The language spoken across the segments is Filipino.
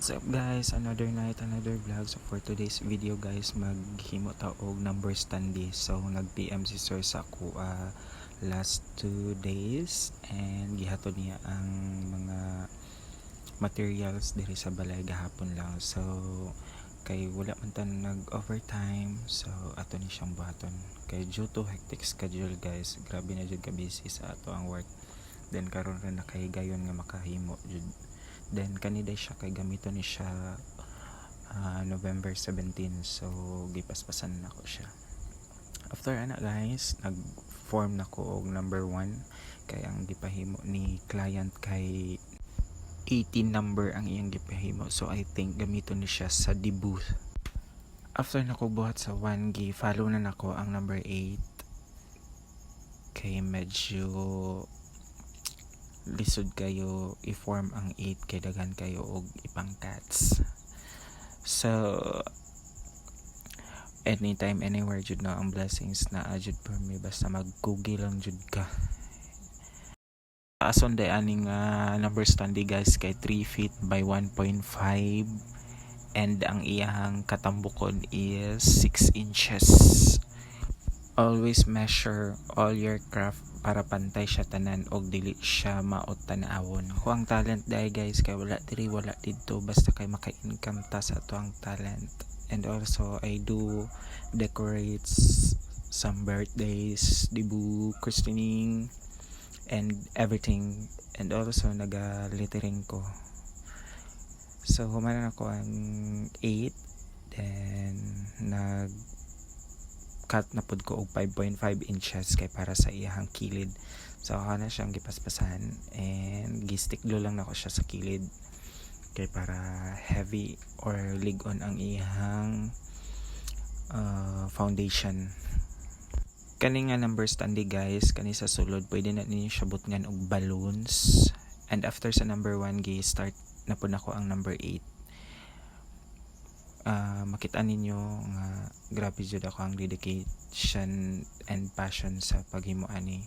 What's up guys, another night, another vlog. So for today's video guys, maghimo ta og number standi. So nag PM si sir sa ako last 2 days and gihatod niya ang mga materials diri sa balay gahapon lang. So kay wala man tan nag overtime, so ato ni siyang buhaton kay due to hectic schedule guys. Grabe na jud ka busy sa ato ang work, then karon ra na kay gayon nga makahimo jud. Then kanida siya kay gamiton ni siya November 17, so gipaspasan na ko siya. After ana guys, nag-form na ko og number 1 kay ang gipahimo ni client kay 18 number ang iyang gipahimo, so I think gamiton ni siya sa debut. After na ko buhat sa 1 follow na nako ang number 8 kay medyo lisod kayo i-form ang 8 kay daghan kayo og ipang cats. So anytime anywhere jud na ang blessings na jud for me, basta mag-google lang jud ka. Ason day aning number standi guys kay 3 feet by 1.5 and ang iyang katambukon is 6 inches. Always measure all your craft para pantay siya tanan og dili siya maot tan-awon. Ako ang talent dai guys kay wala dito, basta kay maka-income ta sa ato ang talent. And also I do decorates some birthdays, debut, christening and everything, and also naga-littering ko. So humanan ako ang 8, then cut na pud ko og 5.5 inches kay para sa iyang kilid. So ako na siyang gipaspasan and gi-stick glue lang nako siya sa kilid kay para heavy or lig-on ang iyang foundation. Kani nga number standi guys, kani sa sulod pwede na ninyo siya butngan og balloons. And after sa number 1 start na pud nako ang number 8. Makita ninyo nga grabe jud ako ang dedication and passion sa paghimo ani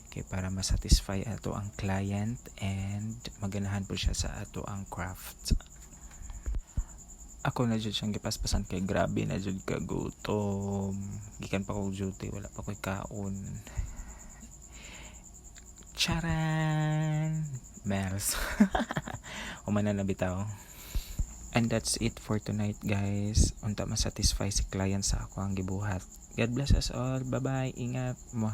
kay para ma-satisfy ato ang client and maganahan po siya sa ato ang craft. Ako na jud siyang gipaspasan kay grabe na jud ka gutom, gikan pa ko duty, wala pa ko'y kaon. Charan Mels. Umana na bitaw. And that's it for tonight guys. Unta ma-satisfy si client sa ako ang gibuhat. God bless us all. Bye bye. Ingat mo.